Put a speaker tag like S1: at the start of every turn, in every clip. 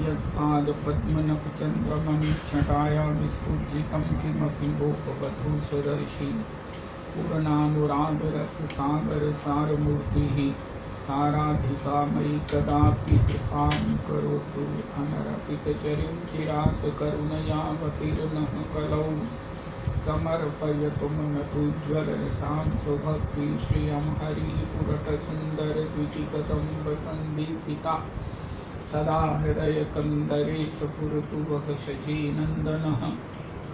S1: यत्पादपद्मनखचन्द्रमणिच्छटाया विस्फुजितं किमपि गोपवधू स्वदर्शी पूर्णानुरागरससागरसारमूर्तिः साराधिका मयि कदापि कृपां करोतु अनरपितचरिं चिरात् करुणयावतीर्णः कलौ समर्पयतु मनतुज्ज्वलरसां स्वभक्ति श्रियं हरिः पुरतसुन्दरद्विचिकदम्बसन्दीपिता सदा हृदयकन्दरे स्फुरतु वः शचीनन्दनः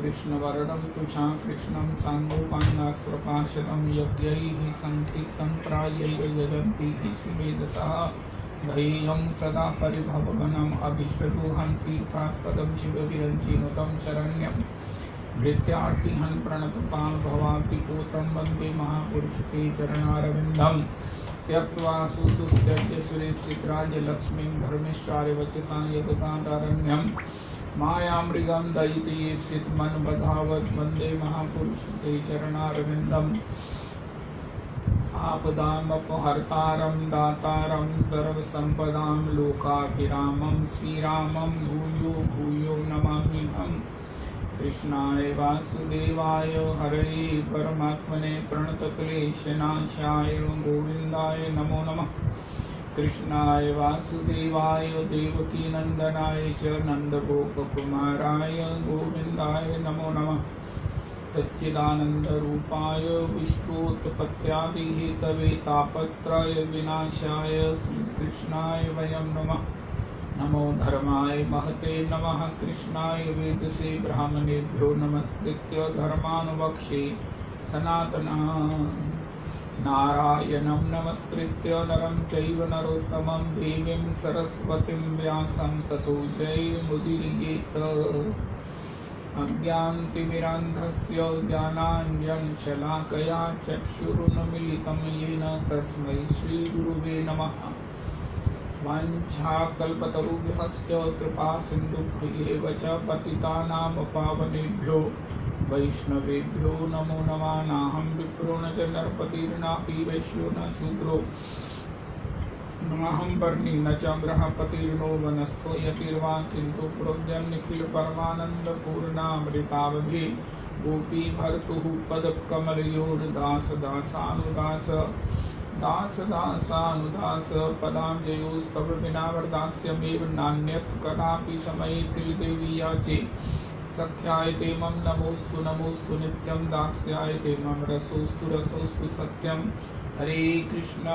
S1: कृष्णवर्णं तुषा कृष्णं साङ्गोपाङ्गास्त्रपार्षदं यज्ञैः सङ्कीर्तं प्रायैर्यजन्ति सुमेधसः धैर्यं सदा परिभवघनम् अभीष्टदोहं तीर्थास्पदं शिवविरञ्चिनुतं शरण्यं भृत्यार्तिहं प्रणतपां भवाब्धिपूतं वन्दे महापुरुषते चरणारविन्दं त्यक्त्वा सुदुस्त्यज्य सुरेप्सितराज्यलक्ष्मीं धर्मिष्ठार्यवचसां यदुकान्तारण्यं मायामृगं दयितेप्सितमन्वधावत् वन्दे महापुरुषते चरणारविन्दम् आपदामपहर्तारं दातारं सर्वसम्पदां लोकाभिरामं श्रीरामं भूयो भूयो नमाम्यहम् कृष्णाय वासुदेवाय हरये परमात्मने प्रणतक्लेशनाशाय गोविन्दाय नमो नमः कृष्णाय वासुदेवाय देवकीनन्दनाय च नन्दगोपकुमाराय गोविन्दाय नमो नमः सच्चिदानन्दरूपाय विश्वोत्पत्त्यादिहेतवे तापत्रय विनाशाय श्रीकृष्णाय वयं नमः नमो धर्माय महते नमः कृष्णाय वेदसे ब्राह्मणेभ्यो नमस्कृत्य धर्मानुवक्षे सनातना नारायणं नमस्कृत्य नरं चैव नरोत्तमं देवीं सरस्वतीं व्यासं ततो जयमुदीरयेत् अज्ञानतिमिरान्धस्य ज्ञानाञ्जनशलाकया चक्षुरुन्मीलितं येन तस्मै श्रीगुरुवे नमः वाञ्छाकल्पतरुभ्यश्च कृपासिन्धुभ्येव च पतितानां पावनेभ्यो वैष्णवेभ्यो नमो नमः नाहं विप्रो न च नरपतिर्नापि वैश्यो न शूद्रो नाहं वर्णी न च गृहपतिर्नो वनस्थो यतिर्वा किन्तु प्रोज्यं निखिलपरमानन्दपूर्णामृतावधि गोपी भर्तुः पदकमलयोर्दास दासानुदास दास दासानुदास पदाञ्जयोस्तव विना वरदास्यमेव नान्यत् कदापि समये त्रिदेवी याचे सख्याय ते मम नमोस्तु नमोस्तु नित्यं दास्याय ते मम रसोस्तु रसोस्तु सत्यं हरे कृष्ण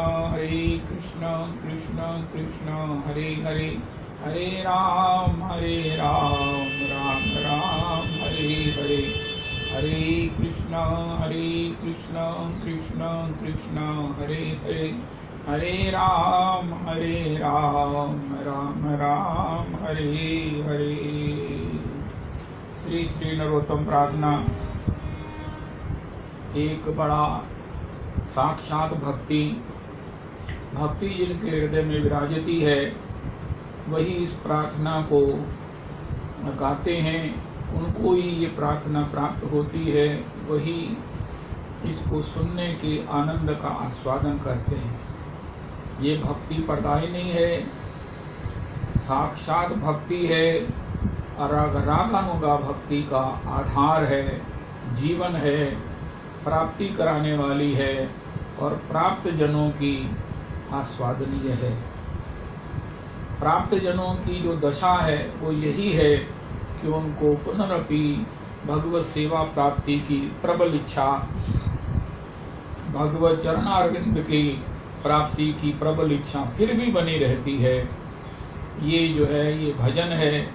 S1: कृष्ण कृष्ण हरे हरे हरे राम राम राम हरे हरे हरे कृष्ण कृष्ण कृष्ण हरे हरे हरे राम राम राम हरे हरे। श्री श्री नरोत्तम प्रार्थना। एक बड़ा साक्षात भक्ति जिनके हृदय में विराजती है वही इस प्रार्थना को गाते हैं, उनको ही ये प्रार्थना प्राप्त होती है, वही इसको सुनने के आनंद का आस्वादन करते हैं। ये भक्ति प्रदायिनी है, साक्षात भक्ति है, रागानुगा भक्ति का आधार है, जीवन है, प्राप्ति कराने वाली है और प्राप्त जनों की आस्वादनीय है। प्राप्त जनों की जो दशा है वो यही है कि उनको पुनरपि भगवत सेवा प्राप्ति की प्रबल इच्छा, भगवत चरणारविंद की प्राप्ति की प्रबल इच्छा फिर भी बनी रहती है। ये जो है ये भजन है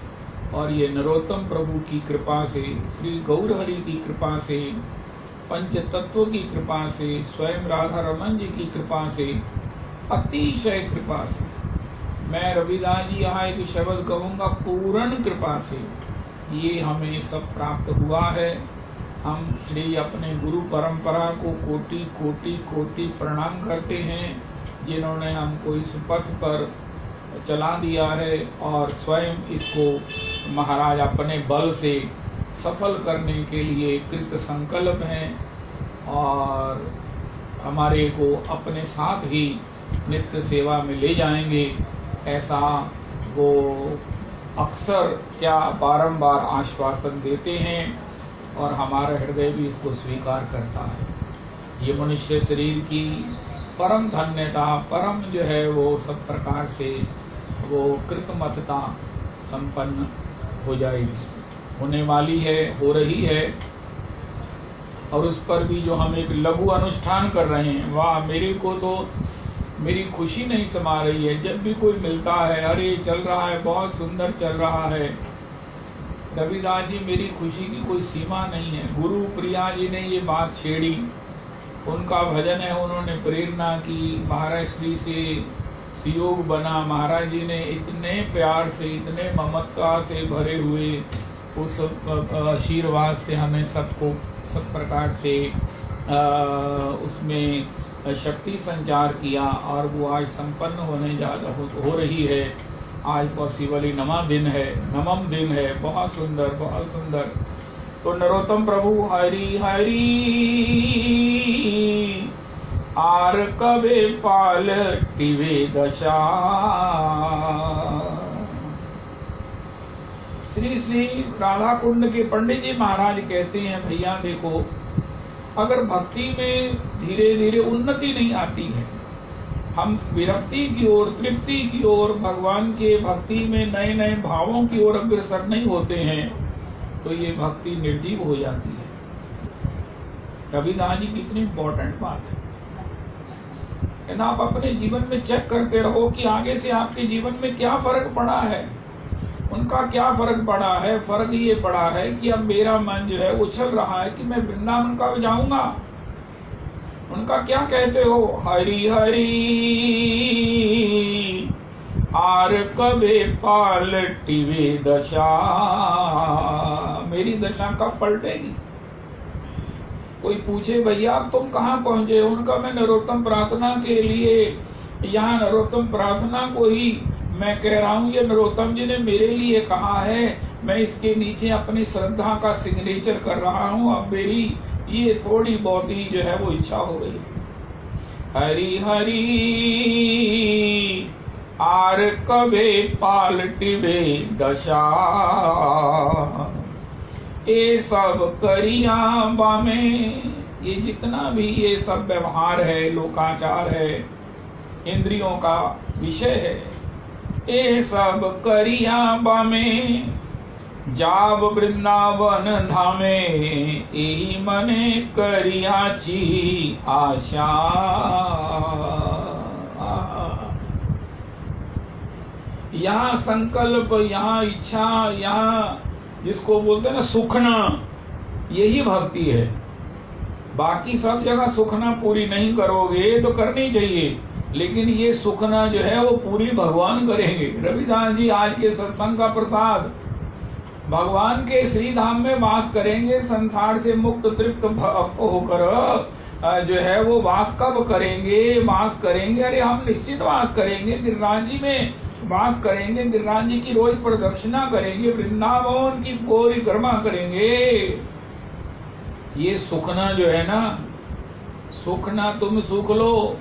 S1: और ये नरोत्तम प्रभु की कृपा से, श्री गौरहरि की कृपा से, पंच तत्व की कृपा से, स्वयं राधा रमन जी की कृपा से, अतिशय कृपा से, मैं रविदास जी यहाँ एक शब्द कहूँगा, पूर्ण कृपा से ये हमें सब प्राप्त हुआ है। हम श्री अपने गुरु परंपरा को कोटि कोटि कोटि प्रणाम करते हैं, जिन्होंने हमको इस पथ पर चला दिया है और स्वयं इसको महाराज अपने बल से सफल करने के लिए कृत संकल्प हैं और हमारे को अपने साथ ही नित्य सेवा में ले जाएंगे, ऐसा वो अक्सर क्या बारंबार आश्वासन देते हैं और हमारा हृदय भी इसको स्वीकार करता है। ये मनुष्य शरीर की परम धन्यता, परम जो है वो सब प्रकार से वो कृतमतता संपन्न हो जाएगी, होने वाली है, हो रही है। और उस पर भी जो हम एक लघु अनुष्ठान कर रहे हैं, वाह, मेरे को तो मेरी खुशी नहीं समा रही है। जब भी कोई मिलता है, अरे चल रहा है, बहुत सुंदर चल रहा है। रविदास जी, मेरी खुशी की कोई सीमा नहीं है। गुरु प्रिया जी ने ये बात छेड़ी, उनका भजन है, उन्होंने प्रेरणा की, महाराज श्री से संयोग बना। महाराज जी ने इतने प्यार से, इतने ममता से भरे हुए उस आशीर्वाद से हमें सबको सब प्रकार से उसमें शक्ति संचार किया, और वो आज संपन्न होने हो रही है। आज पॉसिबली नवम दिन है। बहुत सुंदर, बहुत सुंदर। तो नरोत्तम प्रभु हरि हरि आर कबे पाल टिवे दशा। श्री श्री राधा कुंड के पंडित जी महाराज कहते हैं, भैया देखो, अगर भक्ति में धीरे धीरे उन्नति नहीं आती है, हम विरक्ति की ओर, तृप्ति की ओर, भगवान के भक्ति में नए नए भावों की ओर अग्रसर नहीं होते हैं, तो ये भक्ति निर्जीव हो जाती है। रविदास जी की इतनी इंपॉर्टेंट बात है। आप अपने जीवन में चेक करते रहो कि आगे से आपके जीवन में क्या फर्क पड़ा है। उनका क्या फर्क पड़ा है? फर्क ये पड़ा है कि अब मेरा मन जो है उछल रहा है कि मैं वृंदावन का जाऊंगा। उनका क्या कहते हो? हरि हरि आर कबे पालटिवे दशा। मेरी दशा कब पलटेगी? कोई पूछे, भैया अब तुम कहाँ पहुंचे? उनका, मैं नरोत्तम प्रार्थना के लिए यहाँ नरोत्तम प्रार्थना को ही मैं कह रहा हूँ। ये नरोत्तम जी ने मेरे लिए कहा है, मैं इसके नीचे अपनी श्रद्धा का सिग्नेचर कर रहा हूँ। अब मेरी ये थोड़ी बहुत ही जो है वो इच्छा हो गई। हरि हरि आर कबे पालटिवे दशा। ये सब करिया बामे, ये जितना भी ये सब व्यवहार है, लोकाचार है, इंद्रियों का विषय है, ये सब करिया बामे जाब वृंदावन धामे। यही मने करियाची आशा। यहाँ संकल्प, यहाँ इच्छा, यहाँ जिसको बोलते हैं ना सुखना, यही भक्ति है। बाकी सब जगह सुखना पूरी नहीं करोगे तो करनी चाहिए, लेकिन ये सुखना जो है वो पूरी भगवान करेंगे। रविदास जी आज के सत्संग का प्रसाद, भगवान के श्री धाम में वास करेंगे। संसार से मुक्त तृप्त होकर जो है वो वास कब करेंगे? वास करेंगे, अरे हम निश्चित वास करेंगे, गिरिराज जी में वास करेंगे, गिरिराज जी की रोज प्रदक्षिणा करेंगे, वृंदावन की पूरी गरिमा करेंगे। ये सुखना जो है ना, सुखना तुम सुख लो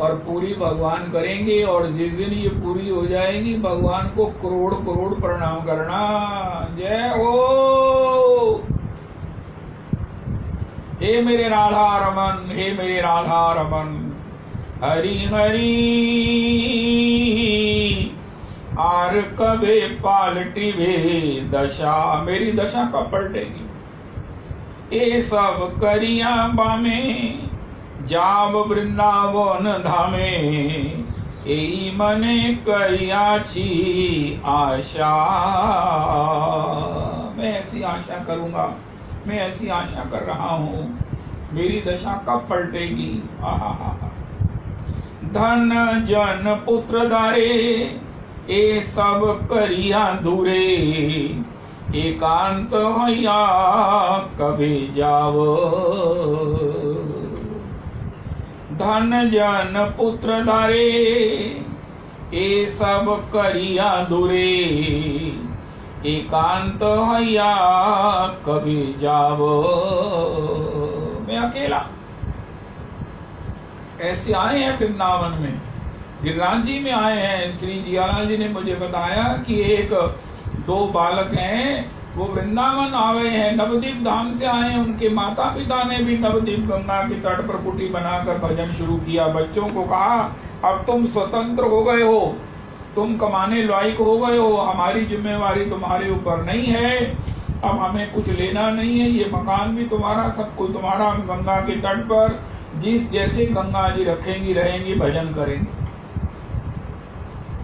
S1: और पूरी भगवान करेंगे। और जिस दिन ये पूरी हो जाएगी, भगवान को करोड़ करोड़ प्रणाम करना। जय हो। हे मेरे राधा रमन, हे मेरे राधा रमन। हरि हरि आर कबे पालटिवे दशा। मेरी दशा कब पलटेगी? ये सब करिया बामे जाब वृंदावन धामे। यही मने करियाची आशा। मैं ऐसी आशा करूंगा, मैं ऐसी आशा कर रहा हूँ। मेरी दशा कब पलटेगी? धन जन पुत्र दारे ये सब करिया दूरे। एकांत हैया कभी जाव। धन जन पुत्र दारे ये सब करिया दूरे। एकांत हैया कभी जाव। मैं अकेला। ऐसे आए हैं वृंदावन में, गिरिराज जी में आए हैं। श्री जियालाल जी ने मुझे बताया कि एक दो बालक हैं, वो वृंदावन आ गए हैं, नवदीप धाम से आए हैं। उनके माता पिता ने भी नवदीप गंगा के तट पर कुटी बनाकर भजन शुरू किया। बच्चों को कहा अब तुम स्वतंत्र हो गए हो, तुम कमाने लायक हो गए हो, हमारी जिम्मेवारी तुम्हारे ऊपर नहीं है, अब हमें कुछ लेना नहीं है, ये मकान भी तुम्हारा, सब कुछ तुम्हारा। हम गंगा के तट पर जिस जैसे गंगा जी रखेंगी रहेंगी, भजन करेंगे।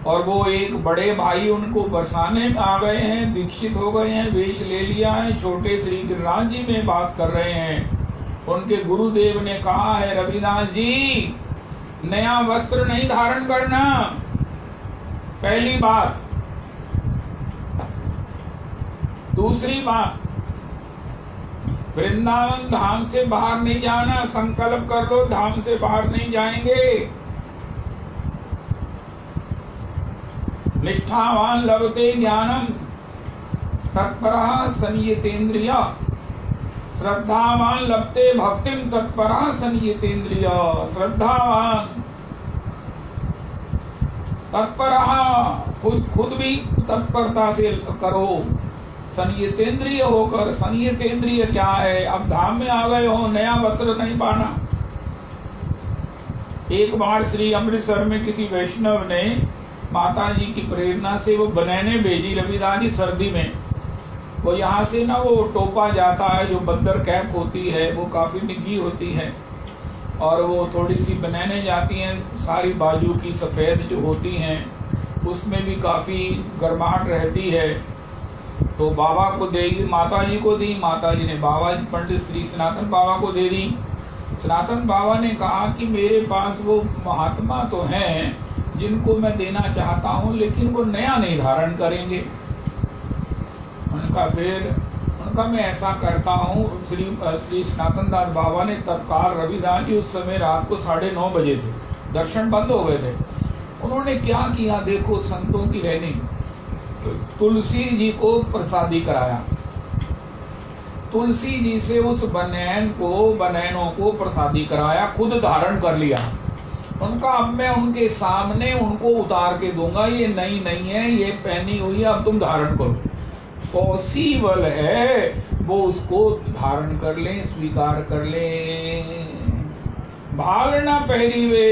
S1: और वो एक बड़े भाई उनको बरसाने में आ गए हैं, दीक्षित हो गए हैं, वेश ले लिया है, छोटे श्री गिरिराज जी में वास कर रहे हैं। उनके गुरुदेव ने कहा है, रविदास जी नया वस्त्र नहीं धारण करना, पहली बात। दूसरी बात, वृंदावन धाम से बाहर नहीं जाना, संकल्प कर लो धाम से बाहर नहीं जाएंगे। निष्ठावान लभते ज्ञानम तत्परः संयतेन्द्रिय, श्रद्धावान लभते भक्तिम तत्परः संयतेन्द्रिय। श्रद्धावान तत्परः खुद भी तत्परता से करो, संयतेन्द्रिय होकर। संयतेन्द्रिय क्या है? अब धाम में आ गए हो, नया वस्त्र नहीं पाना। एक बार श्री अमृतसर में किसी वैष्णव ने माता जी की प्रेरणा से वो बनैने भेजी रविदास जी सर्दी में। वो यहाँ से ना वो टोपा जाता है, जो बद्दर कैप होती है वो काफी निग्गी होती है, और वो थोड़ी सी बनैने जाती हैं, सारी बाजू की सफेद जो होती हैं उसमें भी काफी गर्माहट रहती है। तो बाबा को देगी, माता जी को दी, माता जी ने बाबा जी पंडित श्री सनातन बाबा को दे दी। सनातन बाबा ने कहा कि मेरे पास वो महात्मा तो हैं जिनको मैं देना चाहता हूँ, लेकिन वो नया नहीं धारण करेंगे। उनका मैं ऐसा करता हूँ। श्री सनातन दास बाबा ने तत्काल, रविदास जी उस समय रात को 9:30 बजे थे, दर्शन बंद हो गए थे। उन्होंने क्या किया देखो, संतों की रहनी, तुलसी जी को प्रसादी कराया। तुलसी जी से उस बनैनों को प्रसादी कराया, खुद धारण कर लिया। उनका अब मैं उनके सामने उनको उतार के दूंगा, ये नई नहीं है, ये पहनी हुई है, अब तुम धारण करो। पॉसिबल है वो उसको धारण कर लें, स्वीकार कर लें। भाल ना पहरीवे,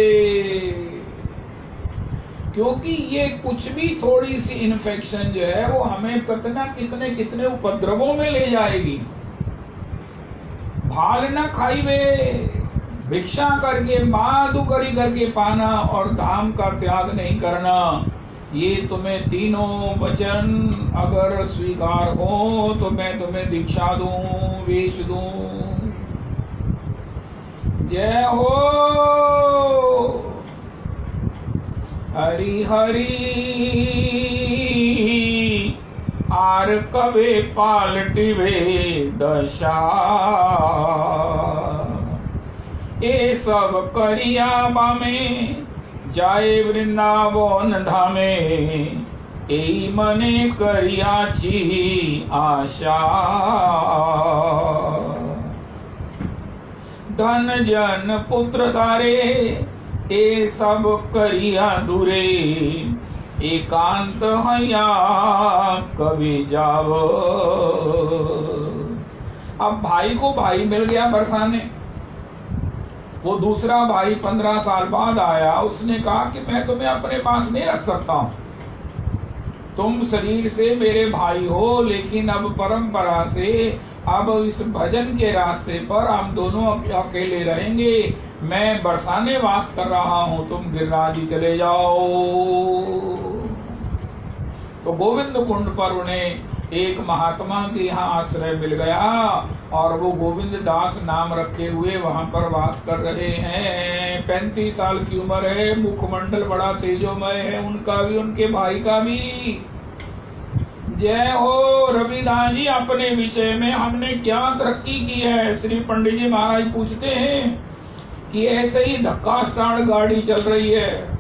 S1: क्योंकि ये कुछ भी थोड़ी सी इन्फेक्शन जो है वो हमें कितने उपद्रवों में ले जाएगी। भाल ना खाईवे, भिक्षा करके माधु करी करके पाना और धाम का त्याग नहीं करना। ये तुम्हें तीनों वचन अगर स्वीकार हो तो मैं तुम्हें दीक्षा दूं, वेश दूं। जय हो हरि हरि आर कवे पालटिवे दशा, ये सब करिया बामे जाए वृंदावन धामे, एई मने करिया छी आशा। धन जन पुत्र धारे ए सब करिया दूरे, एकांत हया कभी जाव। अब भाई को भाई मिल गया बरसाने। वो दूसरा भाई 15 साल बाद आया, उसने कहा कि मैं तुम्हें अपने पास नहीं रख सकता हूं, तुम शरीर से मेरे भाई हो, लेकिन अब परंपरा से अब इस भजन के रास्ते पर हम दोनों अकेले रहेंगे। मैं बरसाने वास कर रहा हूं, तुम गिरिराज जी चले जाओ। तो गोविंद कुंड पर उन्हें एक महात्मा के यहाँ आश्रय मिल गया और वो गोविंद दास नाम रखे हुए वहां पर वास कर रहे हैं। 35 साल की उम्र है, मुखमंडल बड़ा तेजोमय है उनका भी, उनके भाई का भी। जय हो रविदास जी, अपने विषय में हमने क्या तरक्की की है। श्री पंडित जी महाराज पूछते हैं कि ऐसे ही धक्का स्टार्ट गाड़ी चल रही है,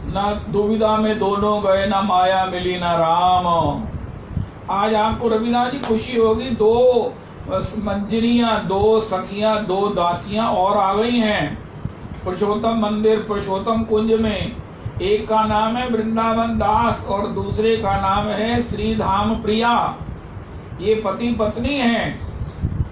S1: ना दुविधा में दोनों गए, ना माया मिली ना राम। आज आपको रविदास जी खुशी होगी, 2 मंजरियां, 2 सखियां, 2 दासियां और आ गई हैं पुरुषोत्तम मंदिर, पुरुषोत्तम कुंज में। एक का नाम है वृंदावन दास और दूसरे का नाम है श्री धाम प्रिया। ये पति पत्नी हैं।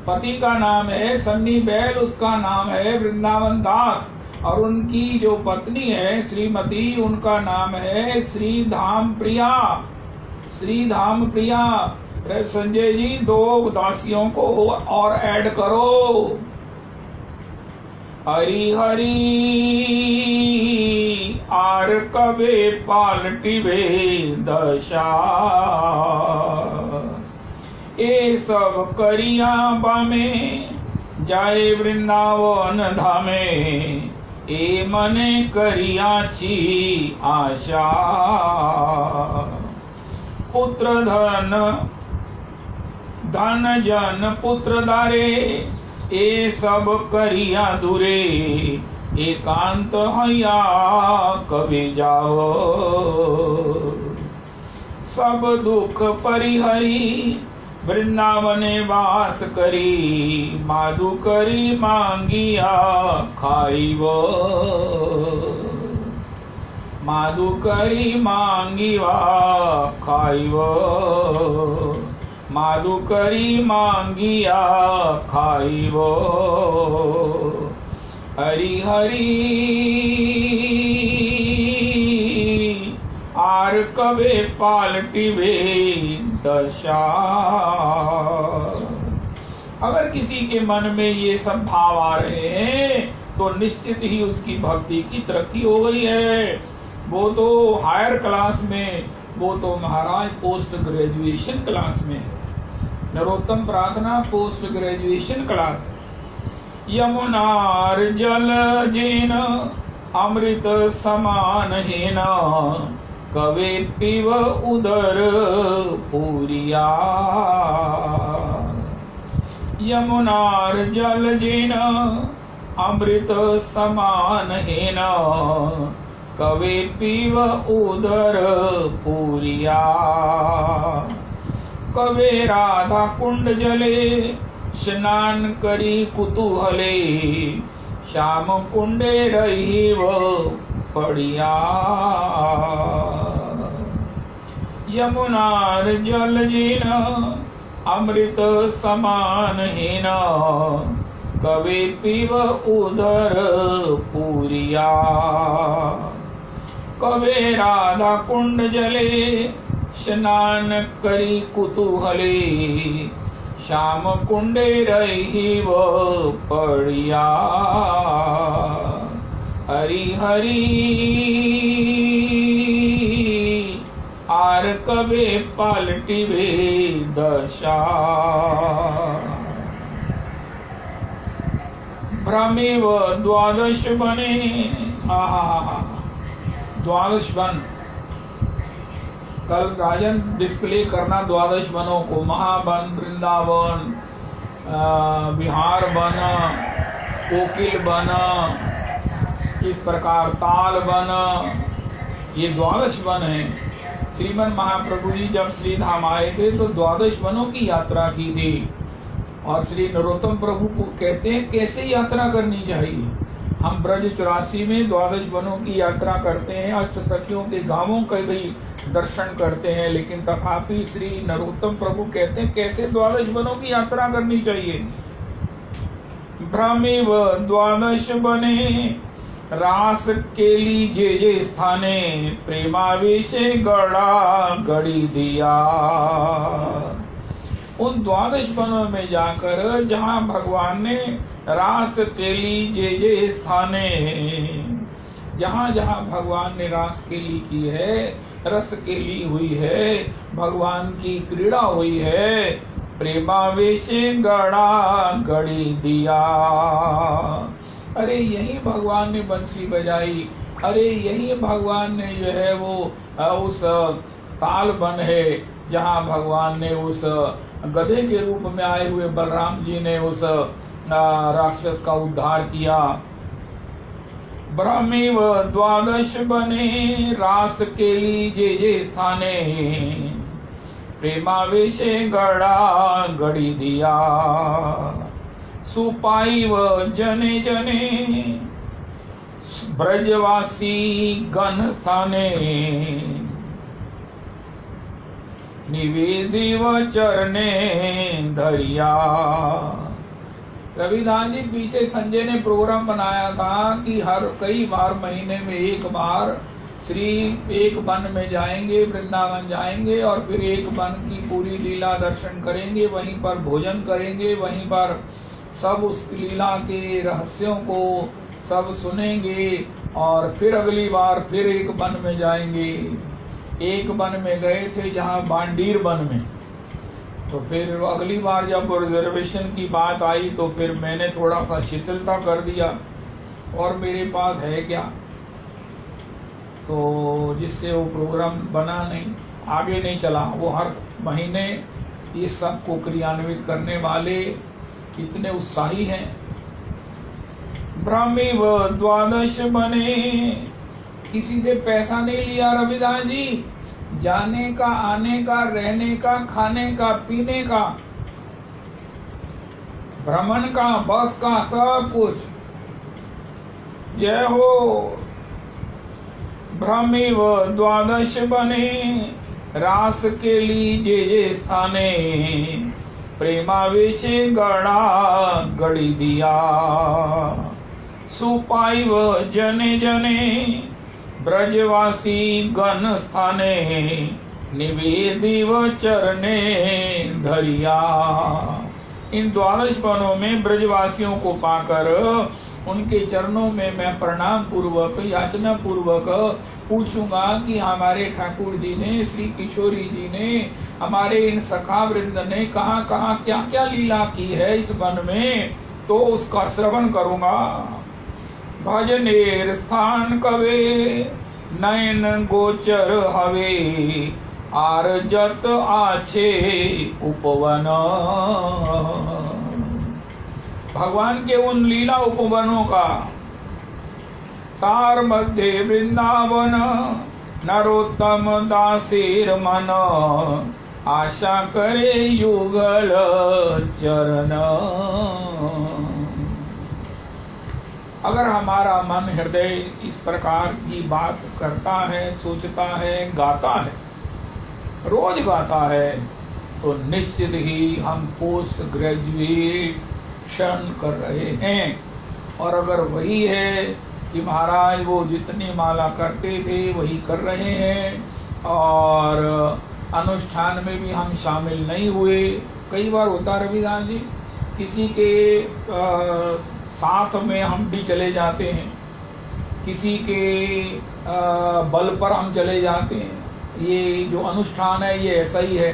S1: पति का नाम है सन्नी बैल, उसका नाम है वृंदावन दास, और उनकी जो पत्नी है श्रीमती, उनका नाम है श्री धाम प्रिया। श्री धाम प्रिया। संजय जी 2 दासियों को और ऐड करो। हरि हरि आर कबे पालटिवे दशा, ए सब करिया बामे जाए वृंदावन धामे, ए मने करियाची आशा। पुत्र धन धन जन पुत्र दारे, ए सब करिया दूरे, एकांत हया कभी जाओ। सब दुख परिहरी वृंदावने वास करी, माधु करी मांगिया खाइबो। माधु करी मांगिवा खाइबो, माधु करी मांगिया खाइबो। हरि हरि आर कबे पालटिवे दशा। अगर किसी के मन में ये सब भाव आ रहे हैं तो निश्चित ही उसकी भक्ति की तरक्की हो गई है। वो तो हायर क्लास में, वो तो महाराज पोस्ट ग्रेजुएशन क्लास में है। नरोत्तम प्रार्थना पोस्ट ग्रेजुएशन क्लास है। यमुनार जल जेन अमृत समान है न, कवे पिव उदर पूरिया। यमुनार जल जेन अमृत समान है न, कवे पिव उदर पूरिया। कवे राधा कुंड जले स्नान करी कुतूहले, श्याम कुंडे रही वो पड़िया। यमुनार जल जिन अमृत समान है न, कवे पिव उदर पूरिया। कवे राधा कुंड जले स्नान करी कुतूहले, श्याम कुंडे रही वो पड़िया। हरि हरि आर कबे पालटिवे दशा। भ्रमेव द्वादश बने। द्वादश वन कल राजन डिस्प्ले करना द्वादश वनों को, महावन, वृंदावन, बिहार वन, कोकिल वन, इस प्रकार ताल वन, ये द्वादश वन है। श्रीमन महाप्रभु जी जब श्रीधाम आए थे तो द्वादश वनों की यात्रा की थी, और श्री नरोत्तम प्रभु को कहते हैं कैसे यात्रा करनी चाहिए। हम ब्रज 84 में द्वादश वनों की यात्रा करते हैं, अष्ट सखियों के गांवों का भी दर्शन करते हैं, लेकिन तथापि श्री नरोत्तम प्रभु कहते हैं कैसे द्वादश वनों की यात्रा करनी चाहिए। भ्रमेव द्वादश बने रास केली जे जे स्थाने, प्रेमावेशे गड़ा गड़ी दिया। उन द्वादश वनों में जाकर जहाँ भगवान ने रास केली जे जे स्थाने, जहाँ जहाँ भगवान ने रास केली की है, रस केली हुई है, भगवान की क्रीड़ा हुई है, प्रेमावेशे गड़ा गड़ी दिया। अरे यही भगवान ने बंसी बजाई, अरे यही भगवान ने जो है वो उस ताल बन है जहाँ भगवान ने उस गधे के रूप में आए हुए बलराम जी ने उस राक्षस का उद्धार किया। ब्रह्मेव द्वादश बने रास केली जे जे स्थाने, प्रेमावेशे गड़ा गड़ी दिया। सुपाई व जने जने ब्रजवासी गण स्थाने निवेदिव चरणे धरिया। रविदास जी पीछे संजय ने प्रोग्राम बनाया था कि हर कई बार महीने में एक बार श्री एक वन में जाएंगे, वृंदावन जाएंगे और फिर एक वन की पूरी लीला दर्शन करेंगे, वहीं पर भोजन करेंगे, वहीं पर सब उस लीला के रहस्यों को सब सुनेंगे और फिर अगली बार फिर एक वन में जाएंगे। एक वन में गए थे जहाँ बांडीर वन में, तो फिर अगली बार जब रिजर्वेशन की बात आई तो फिर मैंने थोड़ा सा शिथिलता कर दिया और मेरे पास है क्या, तो जिससे वो प्रोग्राम बना नहीं, आगे नहीं चला। वो हर महीने इस सब को क्रियान्वित करने वाले इतने उत्साही हैं। ब्रह्मीव द्वादश बने, किसी से पैसा नहीं लिया रविदास जी, जाने का, आने का, रहने का, खाने का, पीने का, भ्रमण का, बस का, सब कुछ। जय हो। ब्रह्मीव द्वादश बने, रास के लीजे स्थाने, प्रेमावेश गड़ा गड़ी दिया। सुपाइव जने जने, ब्रजवासी गण स्थाने, निवेदिव चरणे धरिया। इन द्वादश वनों में ब्रजवासियों को पाकर उनके चरणों में मैं प्रणाम पूर्वक, याचना पूर्वक पूछूंगा कि हमारे ठाकुर जी ने, श्री किशोरी जी ने, हमारे इन सखा वृंद ने कहाँ कहाँ क्या क्या लीला की है इस वन में, तो उसका श्रवण करूंगा। भजनेर स्थान कवे, नयन गोचर हवे, आरजत आछे उपवन। भगवान के उन लीला उपवनों का, तार मध्य वृंदावन, नरोत्तम दासेर मन, आशा करे युगल चरण। अगर हमारा मन हृदय इस प्रकार की बात करता है, सोचता है, गाता है, रोज गाता है, तो निश्चित ही हम पोस्ट ग्रेजुएशन कर रहे हैं। और अगर वही है कि महाराज वो जितनी माला करते थे वही कर रहे हैं और अनुष्ठान में भी हम शामिल नहीं हुए। कई बार होता रविदास जी, किसी के साथ में हम भी चले जाते हैं, किसी के बल पर हम चले जाते हैं। ये जो अनुष्ठान है ये ऐसा ही है।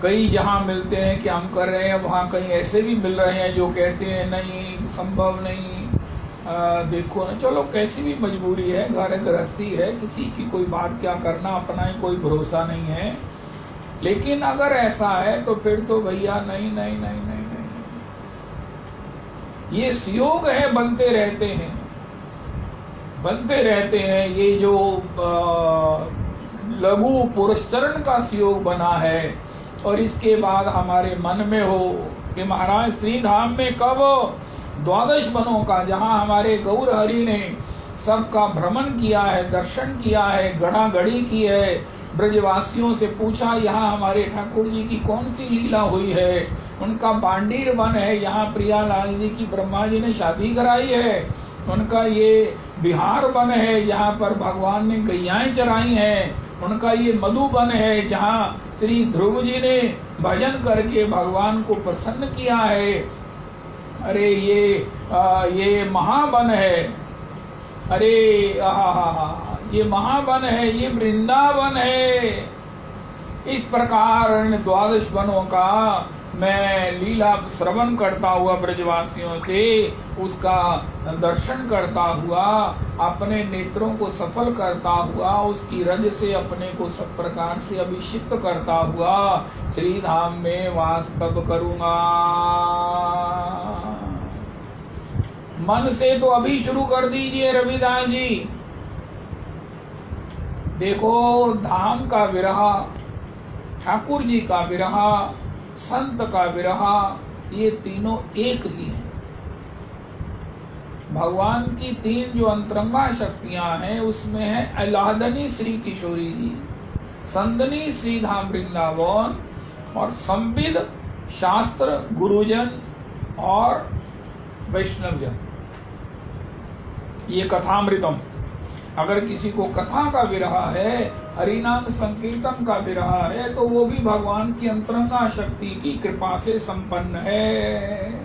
S1: कई जहाँ मिलते हैं कि हम कर रहे हैं, वहाँ कहीं ऐसे भी मिल रहे हैं जो कहते हैं नहीं, संभव नहीं, देखो ना। चलो कैसी भी मजबूरी है, घर गृहस्थी है, किसी की कोई बात क्या करना, अपना ही कोई भरोसा नहीं है। लेकिन अगर ऐसा है तो फिर तो भैया नहीं नहीं नहीं नहीं नहीं, ये संयोग है, बनते रहते हैं, बनते रहते हैं। ये जो लघु पुरस्चरण का संयोग बना है और इसके बाद हमारे मन में हो कि महाराज श्री धाम में कब द्वादश वनों का, जहाँ हमारे गौर हरि ने सबका भ्रमण किया है, दर्शन किया है, गड़ा गड़ी की है, ब्रजवासियों से पूछा यहाँ हमारे ठाकुर जी की कौन सी लीला हुई है। उनका बांडीर वन है, यहाँ प्रियालाल जी की ब्रह्मा जी ने शादी कराई है। उनका ये बिहार वन है, जहाँ पर भगवान ने गैयाएं चराई हैं। उनका ये मधुबन है, जहाँ श्री ध्रुव जी ने भजन करके भगवान को प्रसन्न किया है। अरे ये महावन है, अरे ये महावन है, ये वृंदावन है। इस प्रकार द्वादश वनों का मैं लीला श्रवण करता हुआ ब्रजवासियों से उसका दर्शन करता हुआ, अपने नेत्रों को सफल करता हुआ, उसकी रज से अपने को सब प्रकार से अभिषिक्त करता हुआ श्री धाम में वास तब करूंगा। मन से तो अभी शुरू कर दीजिए रविदास जी। देखो, धाम का विरह, ठाकुर जी का विरह, संत का विरह, ये तीनों एक ही है। भगवान की 3 जो अंतरंगा शक्तियां हैं उसमें है अलादनी श्री किशोरी जी, संदनी श्री धाम वृंदावन और संविद शास्त्र गुरुजन और वैष्णवजन। ये कथामृतम। अगर किसी को कथा का विरह है, हरिनाम संकीर्तन का विरह है, तो वो भी भगवान की अंतरंगा शक्ति की कृपा से संपन्न है।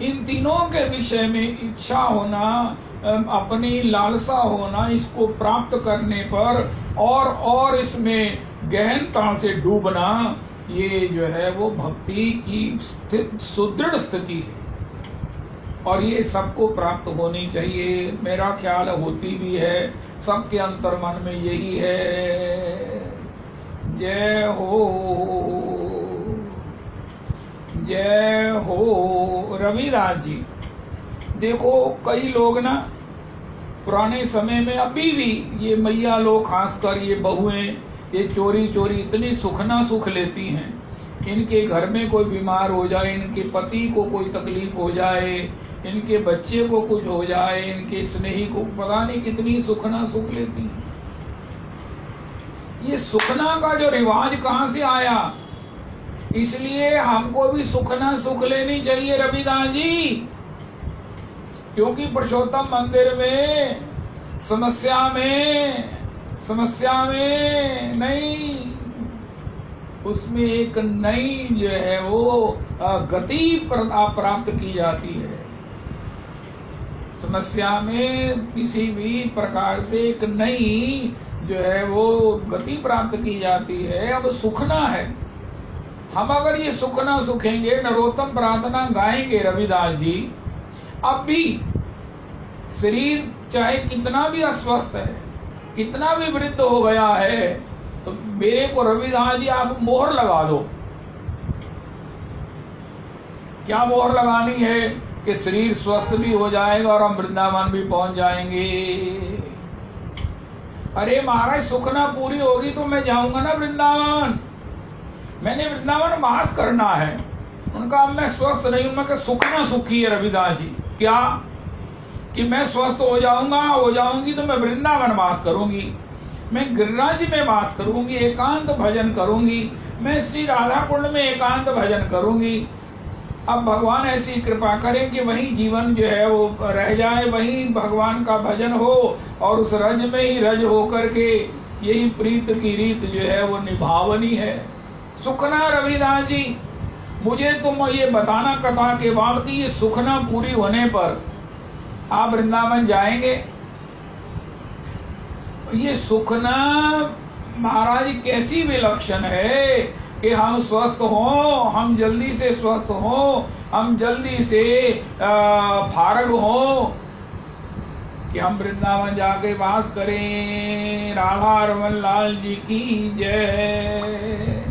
S1: इन तीनों के विषय में इच्छा होना, अपनी लालसा होना, इसको प्राप्त करने पर और इसमें गहनता से डूबना, ये जो है वो भक्ति की सुदृढ़ स्थिति है और ये सबको प्राप्त होनी चाहिए। मेरा ख्याल होती भी है, सबके अंतर्मन में यही है। जय हो रविदास जी। देखो कई लोग ना पुराने समय में अभी भी ये मैया लोग, खासकर ये बहुएं, ये चोरी चोरी इतनी सुख ना सुख लेती हैं। इनके घर में कोई बीमार हो जाए, इनके पति को कोई तकलीफ हो जाए, इनके बच्चे को कुछ हो जाए, इनके स्नेही को, पता नहीं कितनी सुखना सुख लेती हैं। ये सुखना का जो रिवाज कहाँ से आया? इसलिए हमको भी सुखना सुख लेनी चाहिए रविदास जी, क्योंकि पुरुषोत्तम मंदिर में समस्या में नहीं, उसमें एक नई जो है वो गति प्राप्त की जाती है। समस्या में किसी भी प्रकार से एक नई जो है वो गति प्राप्त की जाती है। अब सुखना है, हम अगर ये सुखना सुखेंगे, नरोत्तम प्रार्थना गाएंगे रविदास जी, अब भी शरीर चाहे कितना भी अस्वस्थ है, कितना भी वृद्ध हो गया है, तो मेरे को रविदास जी आप मोहर लगा दो। क्या मोहर लगानी है? कि शरीर स्वस्थ भी हो जाएगा और हम वृंदावन भी पहुंच जाएंगे। अरे महाराज, सुखना पूरी होगी तो मैं जाऊंगा ना वृंदावन। मैंने वृंदावन वास करना है। उनका मैं स्वस्थ नहीं हूं, मैं सुखना सुखी है रविदास जी। क्या कि मैं स्वस्थ हो जाऊंगी तो मैं वृंदावन वास करूंगी, मैं गिरिराज में वास करूंगी, एकांत भजन करूंगी, मैं श्री राधा कुंड में एकांत भजन करूंगी। अब भगवान ऐसी कृपा करें कि वही जीवन जो है वो रह जाए, वही भगवान का भजन हो और उस रज में ही रज होकर के यही प्रीत की रीत जो है वो निभावनी है। सुखना रविदास जी, मुझे तुम ये बताना कथा के बाद कि ये सुखना पूरी होने पर आप वृंदावन जाएंगे। ये सुखना महाराज कैसी विलक्षण है कि हम स्वस्थ हों, हम जल्दी से स्वस्थ हों, हम जल्दी से फारग हों कि हम वृंदावन जाके वास करें। राधा रमन लाल जी की जय,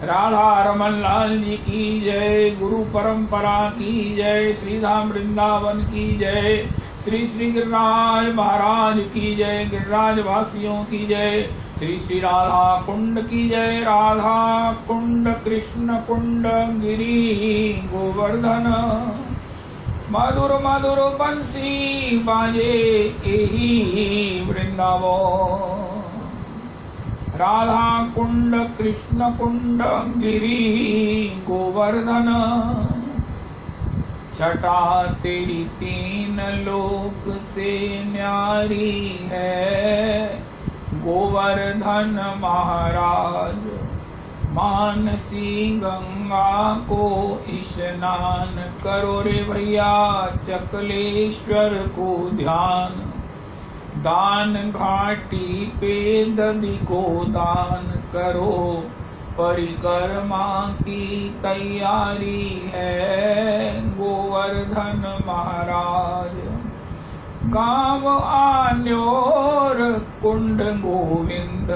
S1: राधा रमन लाल जी की जय, गुरु परंपरा की जय, श्रीधाम वृंदावन की जय, श्री श्री गिरिराज महाराज की जय, गिरिराज वासियों की जय, श्री श्री राधा कुंड की जय, राधा कुंड कृष्ण कुंड गिरी गोवर्धन, मधुर मधुर बंसी बाजे एही वृंदावन, राधा कुंड कृष्ण कुंड गिरी गोवर्धन, छटा तेरी 3 लोक से न्यारी है, गोवर्धन महाराज मानसी गंगा को स्नान करो रे भैया, चकलेश्वर को ध्यान, दान घाटी पे दधि को दान करो, परिक्रमा की तैयारी है, गोवर्धन महाराज। गाँव आन्योर कुंड गोविंद,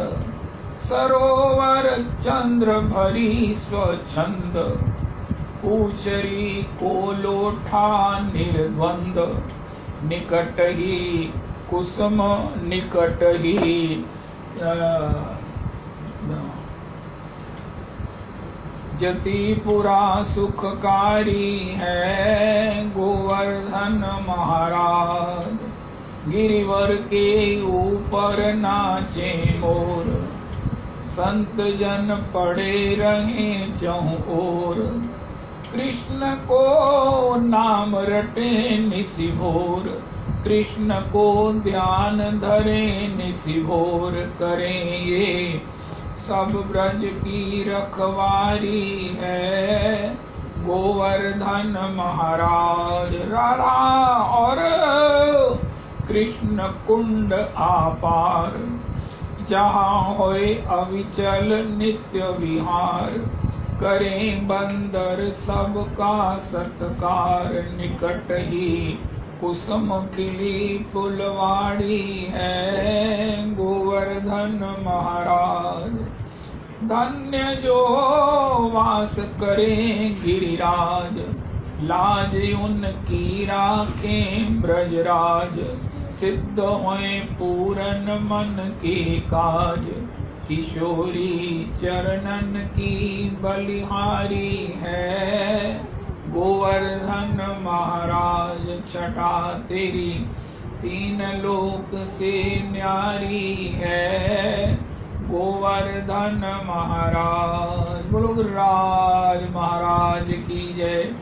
S1: सरोवर चंद्र भरी स्वच्छंद, पूछरी को लोठा निर्द्वंद, निकट ही कुसुम निकट ही जतिपुरा सुखकारी है गोवर्धन महाराज। गिरिवर के ऊपर नाचे मोर, संत जन पड़े रहे चहुं ओर। कृष्ण को नाम रटे निशिभोर, कृष्ण को ध्यान धरे निशिभोर। करें ये सब ब्रज की रखवारी है गोवर्धन महाराज। राधा और कृष्ण कुंड आपार, जहाँ होए अविचल नित्य विहार। करें बंदर सबका सत्कार, निकट ही कुसुम खिली फुलवाड़ी है गोवर्धन महाराज। धन्य जो वास करें गिरिराज, लाज उनकी राखें ब्रजराज। सिद्ध होए पूरन मन के काज, किशोरी चरणन की बलिहारी है गोवर्धन महाराज। छटा तेरी तीन लोक से न्यारी है गोवर्धन महाराज। बोलो गिरिराज महाराज की जय।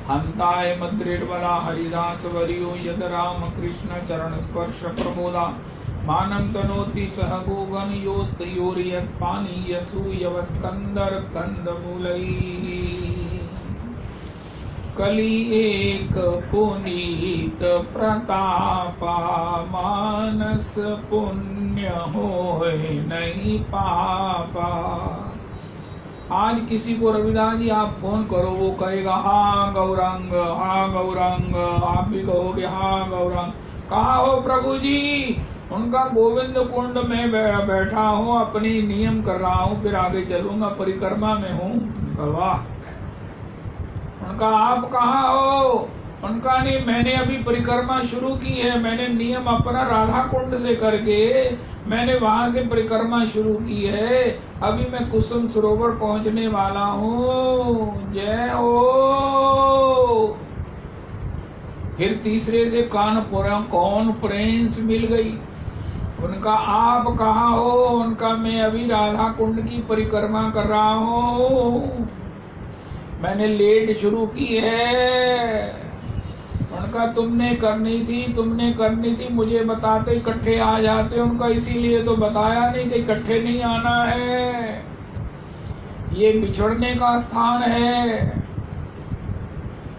S1: हंताय मद्रिर्बला हरिदास वरियो, यद राम कृष्ण चरण स्पर्श प्रमोदा। मानं तनोति सह गोगन योस्तयोर्यत् पानीयसूयवस्कंदर कंदमूलैः। कलि एक पुनीत प्रतापा, मानस पुण्य होय नहीं पापा। आज किसी को रविदास जी आप फोन करो, वो कहेगा हाँ गौरांग, हाँ गौरांग। आप भी कहोगे हाँ गौरांग। कहाँ हो प्रभु जी? उनका गोविंद कुंड में बैठा हूँ, अपनी नियम कर रहा हूँ, फिर आगे चलूंगा, परिक्रमा में हूँ। वाह। उनका आप कहाँ हो? उनका नहीं, मैंने अभी परिक्रमा शुरू की है। मैंने नियम अपना राधा कुंड से करके मैंने वहां से परिक्रमा शुरू की है। अभी मैं कुसुम सरोवर पहुंचने वाला हूँ। जय हो। फिर तीसरे से कॉन्फ्रेंस मिल गई। उनका आप कहाँ हो? उनका मैं अभी राधा कुंड की परिक्रमा कर रहा हूँ, मैंने लेट शुरू की है। उनका तुमने करनी थी, मुझे बताते इकट्ठे आ जाते। उनका इसीलिए तो बताया नहीं कि इकट्ठे नहीं आना है, ये बिछड़ने का स्थान है,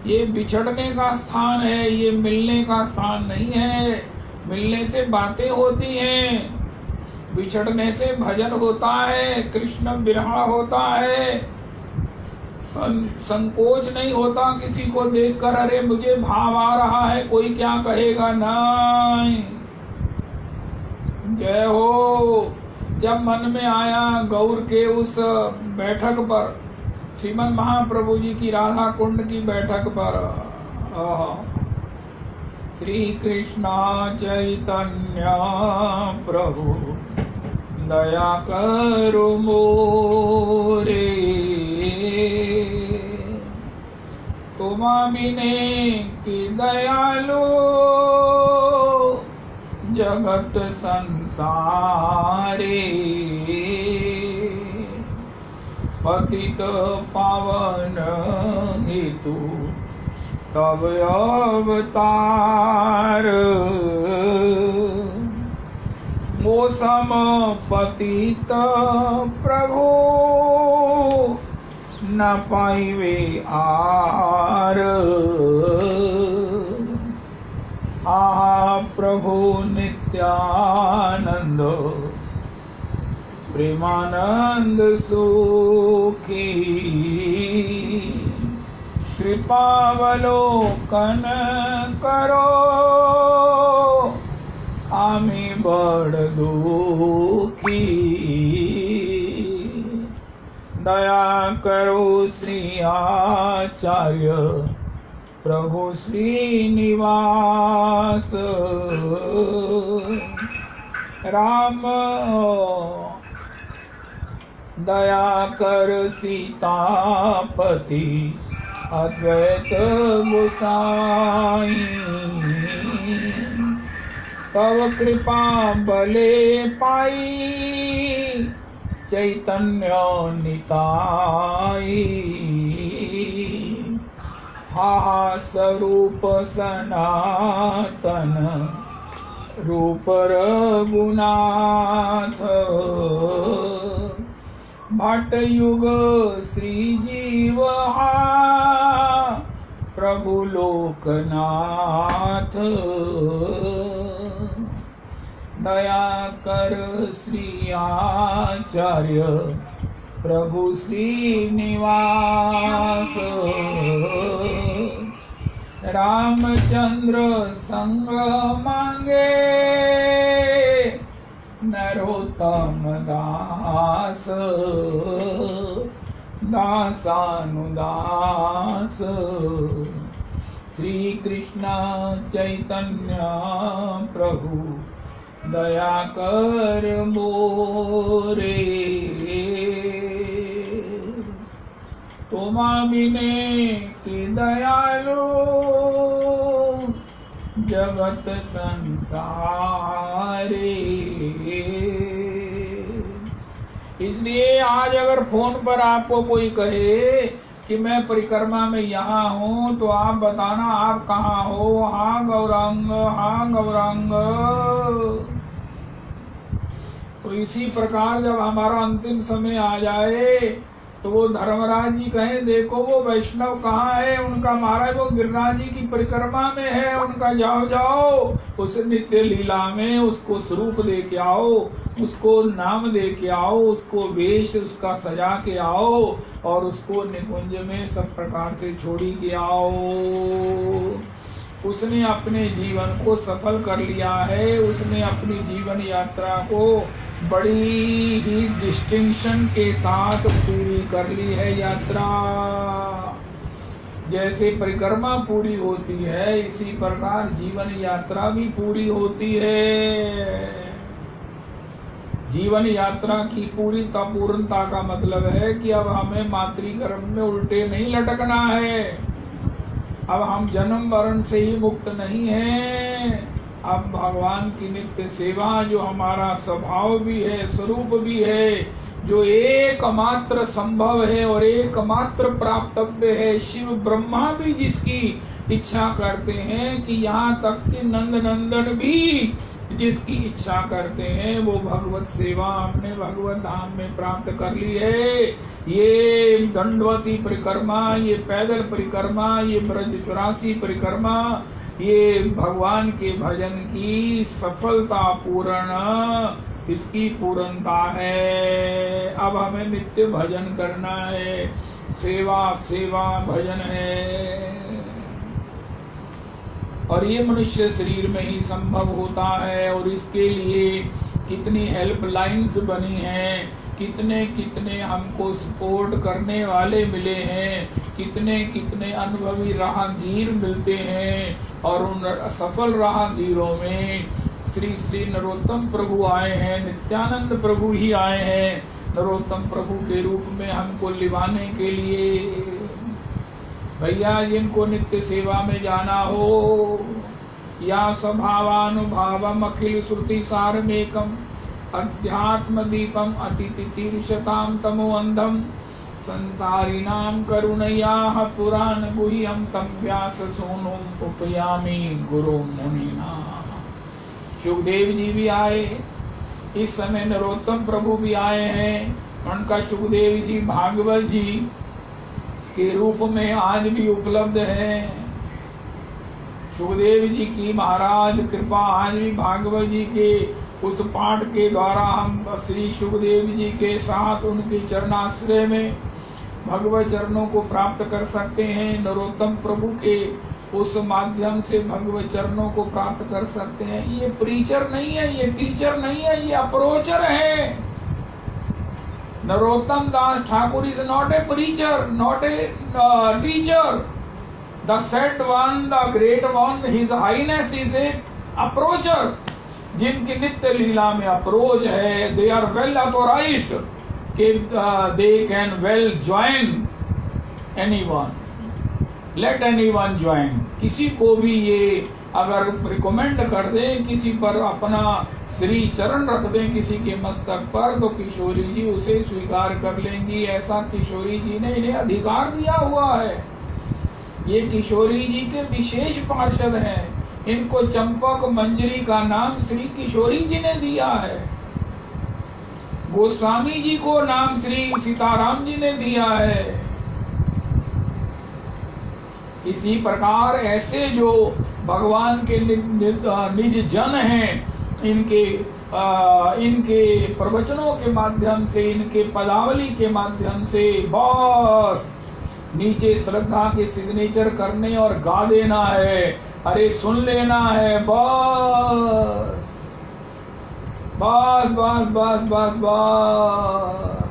S1: ये बिछड़ने का स्थान है, ये मिलने का स्थान नहीं है। मिलने से बातें होती हैं, बिछड़ने से भजन होता है, कृष्ण बिरहा होता है। संकोच नहीं होता किसी को देखकर, अरे मुझे भाव आ रहा है, कोई क्या कहेगा, नहीं। जय हो। जब मन में आया गौर के उस बैठक पर, श्रीमन महाप्रभु जी की राधा कुंड की बैठक पर, श्री कृष्ण चैतन्य प्रभु दया करो मोरे, तुम बिने की दयालु जगत संसारे। पतित पावन हेतु तब अवतार, मौसम पतित प्रभु न पाइवे आर। आहा प्रभु नित्यानंद प्रेमानंद सुखी, कृपावलोकन करो आमी बड़ दुखी। दया करो श्री आचार्य प्रभु श्रीनिवास, राम दया कर सीतापति अद्वैत गोसाई। तव कृपा बले पाई चैतन्य निताई। हा स्वरूप सनातन रूप रघुनाथ। भट युग श्री जीव प्रभु लोकनाथ। दया कर श्री आचार्य प्रभु श्रीनिवास। रामचंद्र संग मांगे नरोत्तम दास। दासानुदास श्री कृष्ण चैतन्य प्रभु दया कर मोरे। तुमा बिने की दयालु जगत संसारे। इसलिए आज अगर फोन पर आपको कोई कहे कि मैं परिक्रमा में यहाँ हूँ तो आप बताना आप कहाँ हो। हाँ गौरांग, हाँ गौरांग। तो इसी प्रकार जब हमारा अंतिम समय आ जाए तो वो धर्मराज जी कहें देखो वो वैष्णव कहाँ है, उनका महाराज वो गिरिराज जी की परिक्रमा में है, उनका जाओ जाओ उस नित्य लीला में उसको स्वरूप दे के आओ, उसको नाम दे के आओ, उसको वेश उसका सजा के आओ और उसको निकुंज में सब प्रकार से छोड़ी के आओ। उसने अपने जीवन को सफल कर लिया है, उसने अपनी जीवन यात्रा को बड़ी ही डिस्टिंक्शन के साथ पूरी कर ली है यात्रा। जैसे परिक्रमा पूरी होती है इसी प्रकार जीवन यात्रा भी पूरी होती है। जीवन यात्रा की पूर्णता का मतलब है कि अब हमें मातृगर्भ में उल्टे नहीं लटकना है, अब हम जन्म मरण से ही मुक्त नहीं हैं। अब भगवान की नित्य सेवा जो हमारा स्वभाव भी है, स्वरूप भी है, जो एकमात्र संभव है और एकमात्र प्राप्तव्य है। शिव ब्रह्मा भी जिसकी इच्छा करते हैं कि यहाँ तक कि नंद नंदन भी जिसकी इच्छा करते हैं वो भगवत सेवा हमने भगवत धाम में प्राप्त कर ली है। ये दंडवती परिक्रमा, ये पैदल परिक्रमा, ये ब्रज 84 परिक्रमा, ये भगवान के भजन की सफलता पूर्ण इसकी पूर्णता है। अब हमें नित्य भजन करना है, सेवा सेवा भजन है और ये मनुष्य शरीर में ही संभव होता है। और इसके लिए कितनी हेल्पलाइंस बनी हैं, कितने कितने हमको सपोर्ट करने वाले मिले हैं, कितने कितने अनुभवी राहगीर मिलते हैं और उन सफल राहगीरों में श्री श्री नरोत्तम प्रभु आए हैं, नित्यानंद प्रभु ही आए हैं नरोत्तम प्रभु के रूप में हमको लिवाने के लिए। भैया जिनको नित्य सेवा में जाना हो या स्वभावानुभावम अखिल श्रुति सारमेकम अध्यात्म दीपम अतिथि तीर्षताम तमो अंधम संसारिणाम करुणया पुराण गुह्यम तम व्यास सोनुम उपयामी गुरु मुनिना। सुखदेव जी भी आए, इस समय नरोत्तम प्रभु भी आए हैं। उनका सुखदेव जी भागवत जी के रूप में आज भी उपलब्ध है। सुखदेव जी की महाराज कृपा आज भी भागवत जी के उस पाठ के द्वारा हम श्री सुखदेव जी के साथ उनके चरणाश्रय में भगवत चरणों को प्राप्त कर सकते हैं। नरोत्तम प्रभु के उस माध्यम से भगवत चरणों को प्राप्त कर सकते हैं। ये प्रीचर नहीं है, ये टीचर नहीं है, ये अप्रोचर है। Narottam Das Thakur is not a preacher, not a teacher. The set one, the great one, his highness is a approacher. जिनकी नित्य लीला में अप्रोच है, दे आर वेल ऑथोराइज्ड कि they can well join anyone, let anyone join। किसी को भी ये अगर रिकमेंड कर दें, किसी पर अपना श्री चरण रख दें किसी के मस्तक पर, तो किशोरी जी उसे स्वीकार कर लेंगी। ऐसा किशोरी जी ने इन्हें अधिकार दिया हुआ है। ये किशोरी जी के विशेष पार्षद हैं। इनको चंपक मंजरी का नाम श्री किशोरी जी ने दिया है। गोस्वामी जी को नाम श्री सीताराम जी ने दिया है। इसी प्रकार ऐसे जो भगवान के निज जन हैं, इनके प्रवचनों के माध्यम से, इनके पदावली के माध्यम से बस नीचे श्रद्धा के सिग्नेचर करने और गा देना है, अरे सुन लेना है, बस बस बस बस बस बस।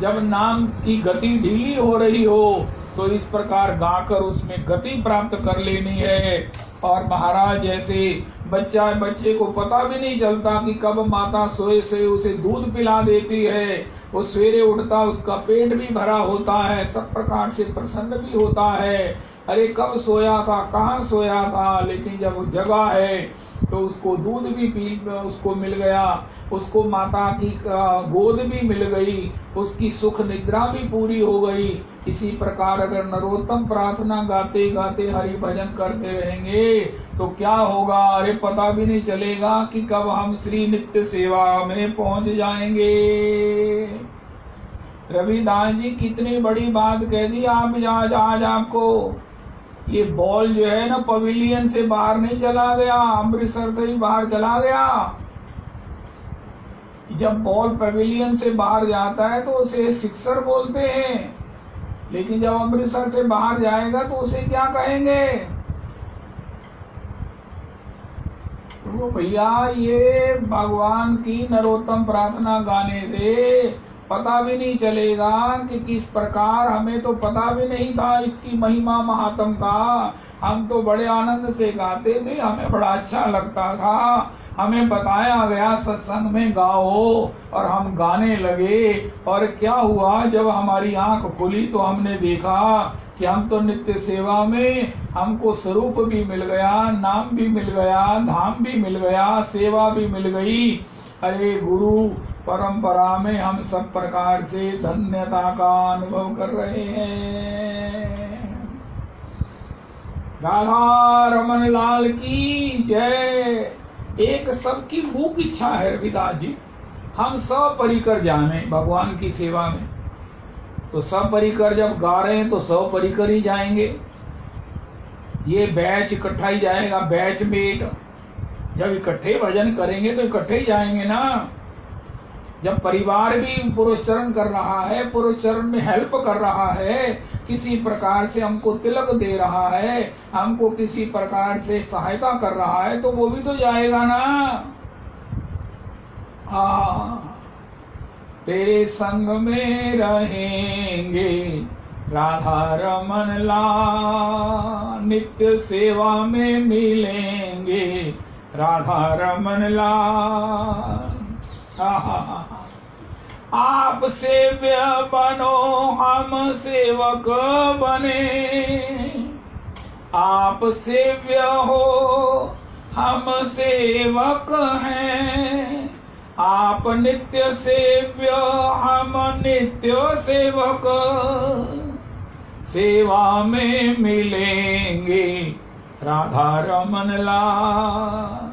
S1: जब नाम की गति ढीली हो रही हो तो इस प्रकार गाकर उसमें गति प्राप्त कर लेनी है। और महाराज जैसे बच्चे को पता भी नहीं चलता कि कब माता सोए से उसे दूध पिला देती है, वो सवेरे उठता उसका पेट भी भरा होता है, सब प्रकार से प्रसन्न भी होता है। अरे कब सोया था, कहाँ सोया था, लेकिन जब वो जगा है तो उसको दूध भी उसको मिल गया, उसको माता की गोद भी मिल गई, उसकी सुख निद्रा भी पूरी हो गई। इसी प्रकार अगर नरोत्तम प्रार्थना गाते गाते हरि भजन करते रहेंगे तो क्या होगा, अरे पता भी नहीं चलेगा कि कब हम श्री नित्य सेवा में पहुंच जाएंगे। रविदास जी कितनी बड़ी बात कह दी। आप आज आपको ये बॉल जो है ना पवेलियन से बाहर नहीं चला गया, अमृतसर से ही बाहर चला गया। जब बॉल पवेलियन से बाहर जाता है तो उसे सिक्सर बोलते हैं, लेकिन जब अमृतसर से बाहर जाएगा तो उसे क्या कहेंगे? तो भैया ये भगवान की नरोत्तम प्रार्थना गाने से पता भी नहीं चलेगा कि किस प्रकार, हमें तो पता भी नहीं था इसकी महिमा महात्म का। हम तो बड़े आनंद से गाते थे, हमें बड़ा अच्छा लगता था, हमें बताया गया सत्संग में गाओ और हम गाने लगे। और क्या हुआ, जब हमारी आंख खुली तो हमने देखा कि हम तो नित्य सेवा में, हमको स्वरूप भी मिल गया, नाम भी मिल गया, धाम भी मिल गया, सेवा भी मिल गई। अरे गुरु परंपरा में हम सब प्रकार से धन्यता का अनुभव कर रहे हैं। राधा रमन लाल की जय। एक सबकी मूक इच्छा है रविदास जी, हम सब परिकर जाने भगवान की सेवा में। तो सब परिकर जब गा रहे हैं तो सब परिकर ही जाएंगे। ये बैच इकट्ठा ही जाएगा, बैच मेट। जब इकट्ठे भजन करेंगे तो इकट्ठे ही जाएंगे ना। जब परिवार भी पुरुषचरण कर रहा है, पुरुषचरण में हेल्प कर रहा है, किसी प्रकार से हमको तिलक दे रहा है, हमको किसी प्रकार से सहायता कर रहा है, तो वो भी तो जाएगा ना। तेरे संग में रहेंगे राधा रमन लाल, नित्य सेवा में मिलेंगे राधा रमन लाल। आप सेव्य बनो हम सेवक बने, आप सेव्य हो हम सेवक हैं, आप नित्य सेव्य हम नित्य सेवक, सेवा में मिलेंगे राधा रमन लाल,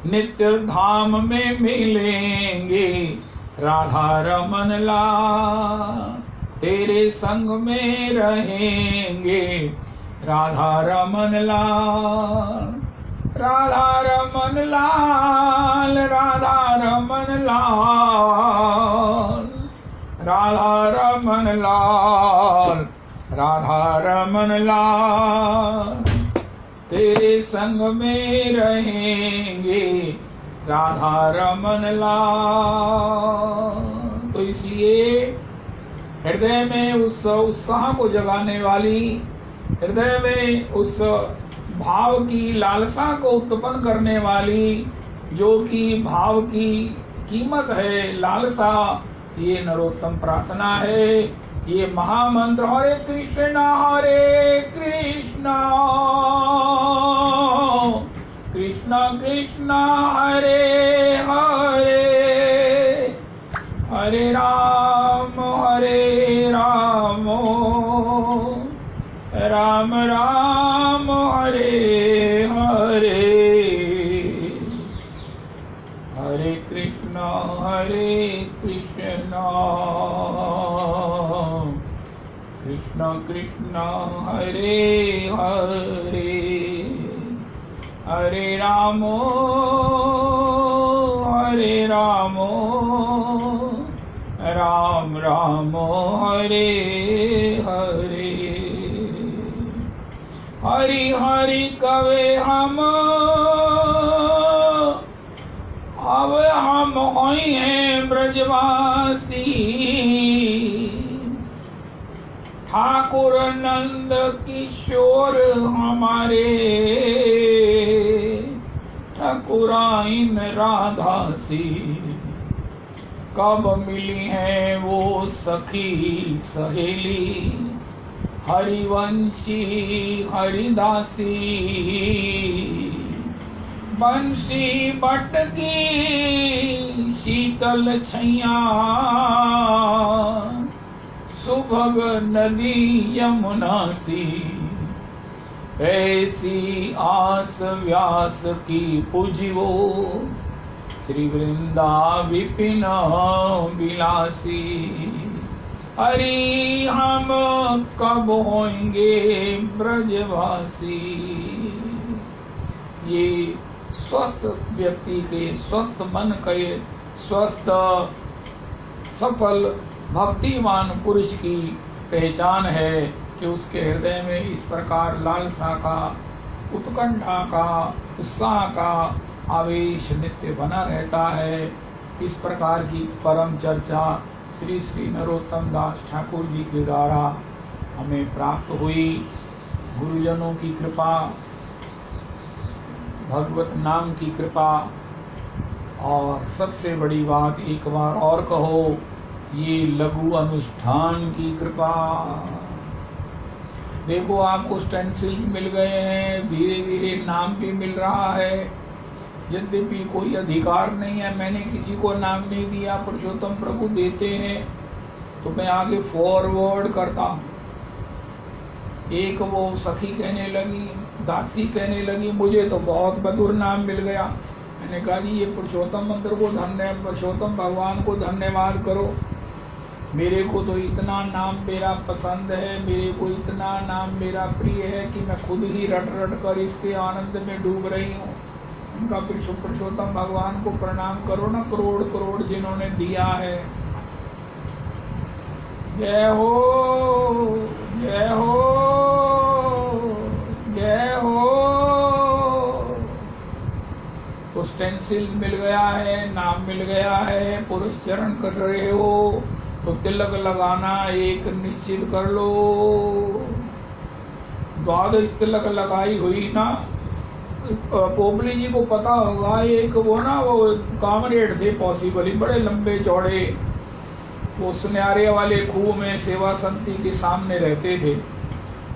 S1: नित्य धाम में मिलेंगे राधा रमन लाल, तेरे संग में रहेंगे राधा रमन लाल, राधा रमन लाल, राधा रमन लाल, राधा रमन लाल, राधा रमन लाल, तेरे संग में रहेंगे राधा रमन लाल। तो इसलिए हृदय में उस उत्साह को जगाने वाली, हृदय में उस भाव की लालसा को उत्पन्न करने वाली, जो कि भाव की कीमत है, लालसा ये नरोत्तम प्रार्थना है, ये महामंत्र हरे कृष्णा कृष्णा कृष्णा हरे हरे, हरे राम राम राम हरे हरे, हरे कृष्णा कृष्णा कृष्णा हरे हरे, हरे राम राम राम हरे हरे, हरि हरि कवे हम अब हम होई हैं ब्रजवासी, ठाकुर नंद किशोर हमारे, ठाकुराइन राधासी, कब मिली है वो सखी सहेली, हरिवंशी हरिदासी, बंशी बट की शीतल छैया, सुभग नदी यमुना सी, ऐसी आस व्यास की पुजिवो, श्री वृंदा विपिन विलासी, हरि हम कब होंगे ब्रजवासी। ये स्वस्थ व्यक्ति के, स्वस्थ मन के, स्वस्थ सफल भक्तिमान पुरुष की पहचान है कि उसके हृदय में इस प्रकार लालसा का, उत्कंठा का, उत्साह का आवेश नित्य बना रहता है। इस प्रकार की परम चर्चा श्री श्री नरोत्तम दास ठाकुर जी के द्वारा हमें प्राप्त हुई। गुरुजनों की कृपा, भगवत नाम की कृपा, और सबसे बड़ी बात एक बार और कहो, ये लघु अनुष्ठान की कृपा। देखो आपको स्टेंसिल्स मिल गए हैं, धीरे धीरे नाम भी मिल रहा है। यद्यपि कोई अधिकार नहीं है, मैंने किसी को नाम नहीं दिया, पुरुषोत्तम प्रभु देते हैं तो मैं आगे फॉरवर्ड करता हूँ। एक वो सखी कहने लगी, दासी कहने लगी, मुझे तो बहुत मधुर नाम मिल गया। मैंने कहा जी ये पुरुषोत्तम मंत्र को पुरुषोत्तम भगवान को धन्यवाद करो। मेरे को तो इतना नाम मेरा पसंद है, मेरे को इतना नाम मेरा प्रिय है कि मैं खुद ही रट रट कर इसके आनंद में डूब रही हूँ। उनका पुरुषोत्तम भगवान को प्रणाम करो ना, करोड़ करोड़ जिन्होंने दिया है। जय हो जय हो जय हो। तो स्टेंसिल मिल गया है, नाम मिल गया है, पुरुष चरण कर रहे हो तो तिलक लगाना एक निश्चित कर लो। द्वादश तिलक लगाई हुई ना, पोपली जी को पता होगा। एक वो ना वो कामरेड थे पॉसिबली, बड़े लंबे चौड़े, वो सुन्यारे वाले खूह में सेवा समिति के सामने रहते थे।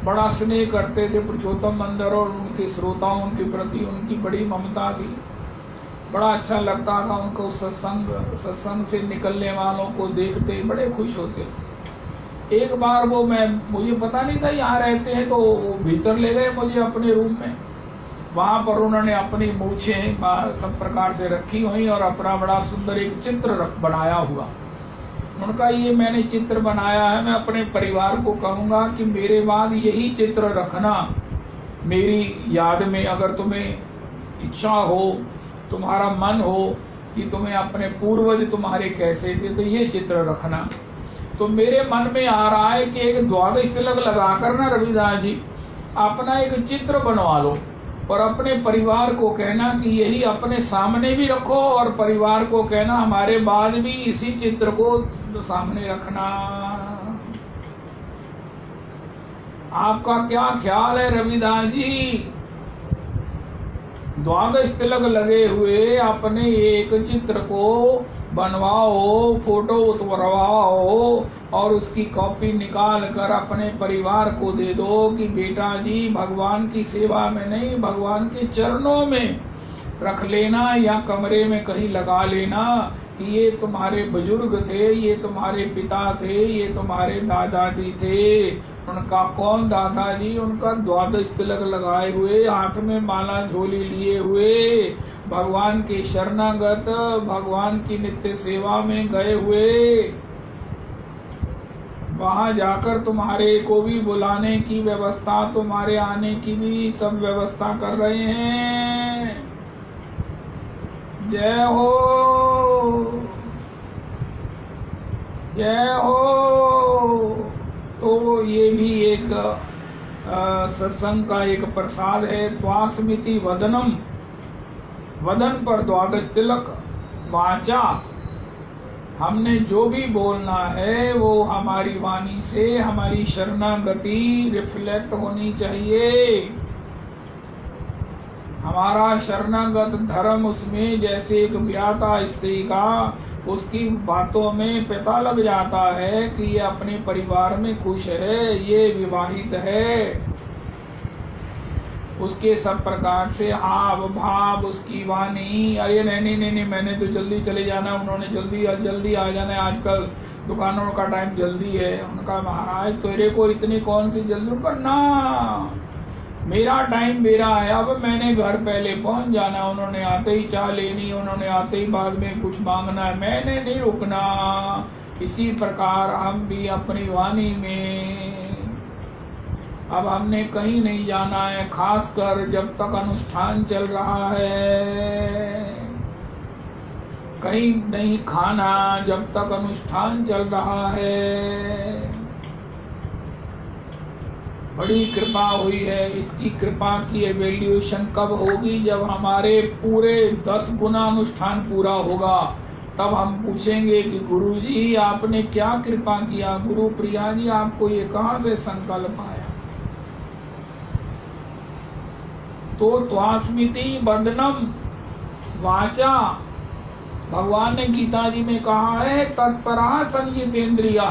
S1: बड़ा स्नेह करते थे पुरुषोत्तम मंदिर और उनके श्रोताओं के प्रति उनकी बड़ी ममता थी। बड़ा अच्छा लगता था उनको सत्संग से निकलने वालों को देखते बड़े खुश होते। एक बार वो मुझे पता नहीं था यहाँ रहते हैं, तो वो भीतर ले गए मुझे अपने रूम में। वहां पर उन्होंने अपनी मूछें सब प्रकार से रखी हुई और अपना बड़ा सुंदर एक चित्र बनाया हुआ। उनका ये मैंने चित्र बनाया है, मैं अपने परिवार को कहूंगा कि मेरे बाद यही चित्र रखना मेरी याद में। अगर तुम्हें इच्छा हो, तुम्हारा मन हो कि तुम्हें अपने पूर्वज तुम्हारे कैसे थे, तो ये चित्र रखना। तो मेरे मन में आ रहा है कि एक द्वादश तिलक लगाकर ना रविदास जी अपना एक चित्र बनवा लो और अपने परिवार को कहना कि यही अपने सामने भी रखो, और परिवार को कहना हमारे बाद भी इसी चित्र को सामने रखना। आपका क्या ख्याल है रविदास जी? द्वादश तिलक लगे हुए अपने एक चित्र को बनवाओ, फोटो उतरवाओ और उसकी कॉपी निकाल कर अपने परिवार को दे दो कि बेटा जी भगवान की सेवा में नहीं, भगवान के चरणों में रख लेना या कमरे में कहीं लगा लेना कि ये तुम्हारे बुजुर्ग थे, ये तुम्हारे पिता थे, ये तुम्हारे दादाजी थे। उनका कौन दादाजी? उनका द्वादश तिलक लगाए हुए, हाथ में माला झोली लिए हुए, भगवान के शरणागत, भगवान की नित्य सेवा में गए हुए। वहां जाकर तुम्हारे को भी बुलाने की व्यवस्था, तुम्हारे आने की भी सब व्यवस्था कर रहे हैं। जय हो, जय हो। तो ये भी एक सत्संग का एक प्रसाद है। त्वास्मिति वदनम, वदन पर द्वादश तिलक, वाचा, हमने जो भी बोलना है वो हमारी वाणी से, हमारी शरणागति रिफ्लेक्ट होनी चाहिए। हमारा शरणागत धर्म, उसमें जैसे एक ब्याता स्त्री का उसकी बातों में पता लग जाता है कि ये अपने परिवार में खुश है, ये विवाहित है। उसके सब प्रकार से हाव भाव, उसकी वाणी, अरे नहीं नहीं नहीं मैंने तो जल्दी चले जाना, उन्होंने जल्दी आ जाना, आजकल दुकानों का टाइम जल्दी है। उनका महाराज तेरे को इतनी कौन सी जल्दी? करना मेरा टाइम मेरा है, अब मैंने घर पहले पहुंच जाना, उन्होंने आते ही चाय लेनी, उन्होंने आते ही बाद में कुछ मांगना है, मैंने नहीं रुकना। इसी प्रकार हम भी अपनी वाणी में, अब हमने कहीं नहीं जाना है, खासकर जब तक अनुष्ठान चल रहा है। कहीं नहीं खाना जब तक अनुष्ठान चल रहा है। बड़ी कृपा हुई है। इसकी कृपा की एवेल्यूएशन कब होगी? जब हमारे पूरे 10 गुना अनुष्ठान पूरा होगा, तब हम पूछेंगे कि गुरु जी आपने क्या कृपा किया? गुरु प्रिया जी आपको ये कहाँ से संकल्प आया? तो त्वास्मिति बदनम वाचा, भगवान ने गीता जी में कहा है तत्परा संयतेन्द्रिया,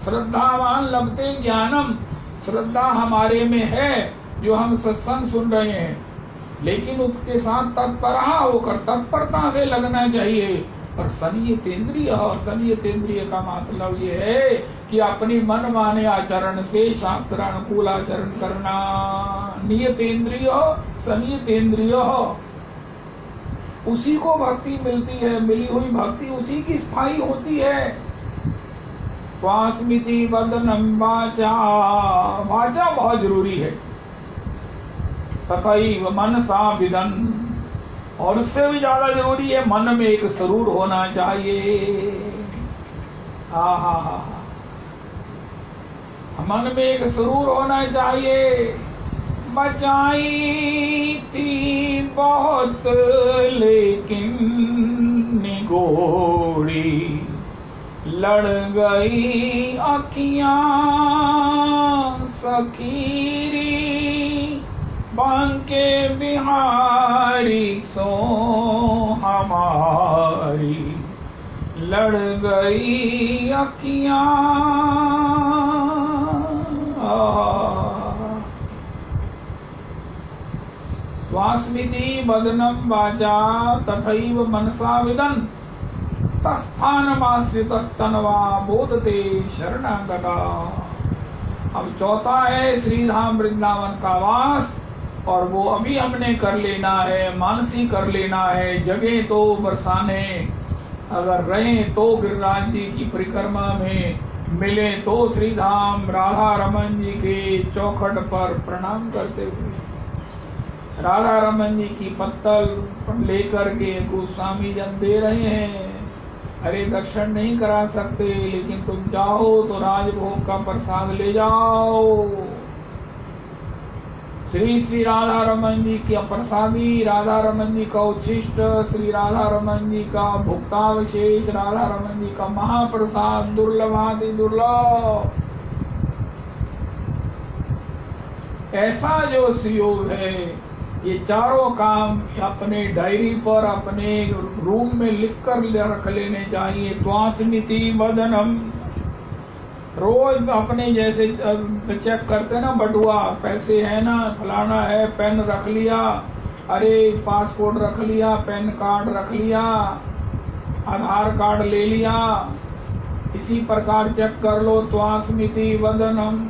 S1: श्रद्धावान लभते ज्ञानम। श्रद्धा हमारे में है जो हम सत्संग सुन रहे हैं, लेकिन उसके साथ तत्परा होकर तत्परता से लगना चाहिए। और संयतेन्द्रिय, और संयतेन्द्रिय का मतलब ये है कि अपनी मन माने आचरण से शास्त्रानुकूल आचरण करना। नियतेन्द्रिय संयतेन्द्रिय, उसी को भक्ति मिलती है, मिली हुई भक्ति उसी की स्थायी होती है। त्वास्मिति वदनम वाचा, वाचा बहुत जरूरी है। तथैव मनसा विदन, और उससे भी ज्यादा जरूरी है मन में एक सरूर होना चाहिए। हा मन में एक सरूर होना चाहिए। बचाई थी बहुत लेकिन निगोड़ी, लड़ गई अखियां सखीरी, बांके बिहारी सो हमारी, लड़ गई अखियां। वास्मिति बदनम वाचा तथैव मनसा विदन, तस्थानमाश्रितस्तनवा बोधते शरणागता। अब चौथा है श्री धाम वृंदावन का वास, और वो अभी हमने कर लेना है, मानसी कर लेना है। जगह तो बरसाने, अगर रहे तो गिरिराज जी की परिक्रमा में, मिले तो श्री धाम राधा रमन जी के चौखट पर प्रणाम करते हुए, राधा रमन जी की पत्तल लेकर के गोस्वामी जन दे रहे हैं। अरे दर्शन नहीं करा सकते, लेकिन तुम चाहो तो राजभोग का प्रसाद ले जाओ। श्री श्री राधा रमन जी की प्रसादी, राधा रमन जी का उच्छिष्ट, श्री राधा रमन जी का भुक्तावशेष, राधा रमन जी का महाप्रसाद, दुर्लभादि दुर्लभ। ऐसा जो सुयोग है ये चारों काम अपने डायरी पर, अपने रूम में लिख कर रख लेने चाहिए। त्वास्मिति वदनम, रोज अपने जैसे चेक करते ना बटुआ, पैसे है ना, फलाना है, पेन रख लिया, अरे पासपोर्ट रख लिया, पैन कार्ड रख लिया, आधार कार्ड ले लिया, इसी प्रकार चेक कर लो। त्वास्मिति वदनम,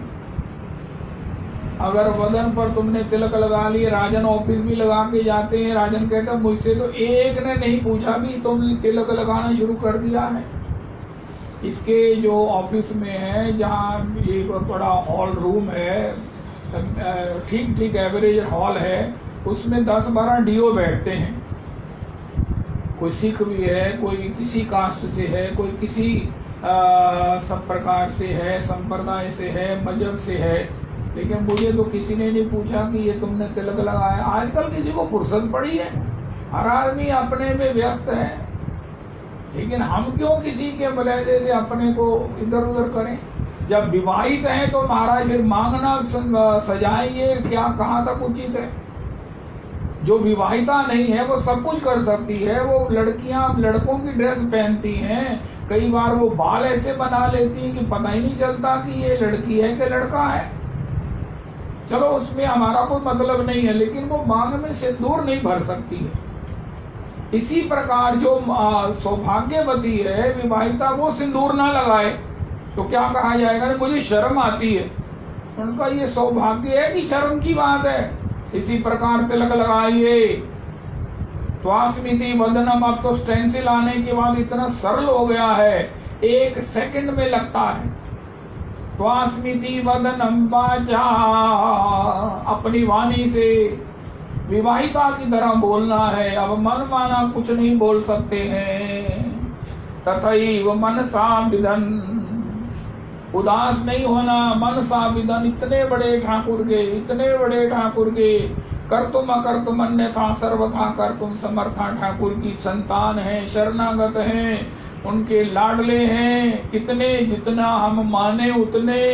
S1: अगर वदन पर तुमने तिलक लगा लिए, राजन ऑफिस भी लगा के जाते हैं, राजन कहता मुझसे तो एक ने नहीं पूछा भी तुमने तिलक लगाना शुरू कर दिया है। इसके जो ऑफिस में है, जहाँ एक बड़ा हॉल रूम है, ठीक ठीक एवरेज हॉल है, उसमें 10-12 डीओ बैठते हैं। कोई सिख भी है, कोई किसी कास्ट से है, कोई किसी सब प्रकार से है, संप्रदाय से है, मजहब से है, लेकिन मुझे तो किसी ने नहीं पूछा कि ये तुमने तिलक लगाया। आजकल किसी को फुर्सत पड़ी है, हर आदमी अपने में व्यस्त है, लेकिन हम क्यों किसी के मलहजे से अपने को इधर उधर करें। जब विवाहित हैं तो महाराज फिर मांगना सजाएंगे, क्या कहाँ तक उचित है। जो विवाहिता नहीं है वो सब कुछ कर सकती है। वो लड़कियां लड़कों की ड्रेस पहनती हैं, कई बार वो बाल ऐसे बना लेती हैं कि पता ही नहीं चलता कि ये लड़की है कि लड़का है। चलो उसमें हमारा कोई मतलब नहीं है, लेकिन वो मांग में सिंदूर नहीं भर सकती है। इसी प्रकार जो सौभाग्यवती है, विवाहिता, वो सिंदूर ना लगाए तो क्या कहा जाएगा, मुझे शर्म आती है। उनका ये सौभाग्य है कि शर्म की बात है। इसी प्रकार तिलक लगाइए। त्वास्मिति वदनम, अब तो स्टेंसिल आने के बाद इतना सरल हो गया है, 1 सेकंड में लगता है। त्वास्मिति वदनम वाचा, अपनी वाणी से विवाहिता की तरह बोलना है। अब मन माना कुछ नहीं बोल सकते हैं। तथैव मनसा विदन, उदास नहीं होना। मनसा विदन, इतने बड़े ठाकुर के, इतने बड़े ठाकुर के, कर्तुम अकर्तुम अन्यथा सर्वथा कर्तुम समर्था, ठाकुर की संतान है, शरणागत हैं, उनके लाडले हैं। कितने, जितना हम माने उतने।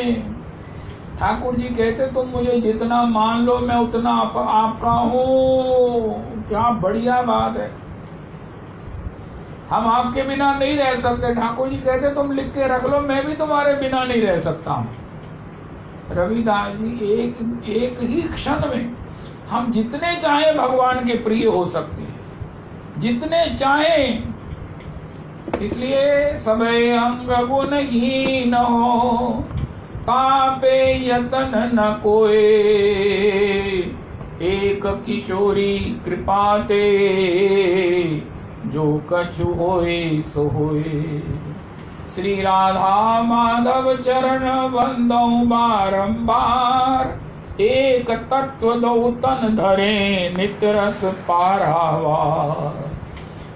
S1: ठाकुर जी कहते तुम मुझे जितना मान लो मैं उतना आपका हूँ। क्या बढ़िया बात है। हम आपके बिना नहीं रह सकते। ठाकुर जी कहते तुम लिख के रख लो, मैं भी तुम्हारे बिना नहीं रह सकता हूँ। रविदास जी एक ही क्षण में हम जितने चाहे भगवान के प्रिय हो सकते हैं, जितने चाहे। इसलिए सबे अंग गुणहीन हो, तापे यतन न कोई, एक किशोरी कृपा ते, जो कछु होए सो होए। श्री राधा माधव चरण बंदौ बारंबार, एक तत्व दो तन धरे नित्य रस पारावार।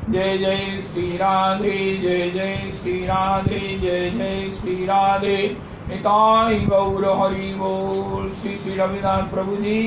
S1: जय जय श्री राधे, जय जय श्री राधे, जय जय श्री राधे। निताई गौर हरि बोल। श्री श्री रविदास प्रभु जी।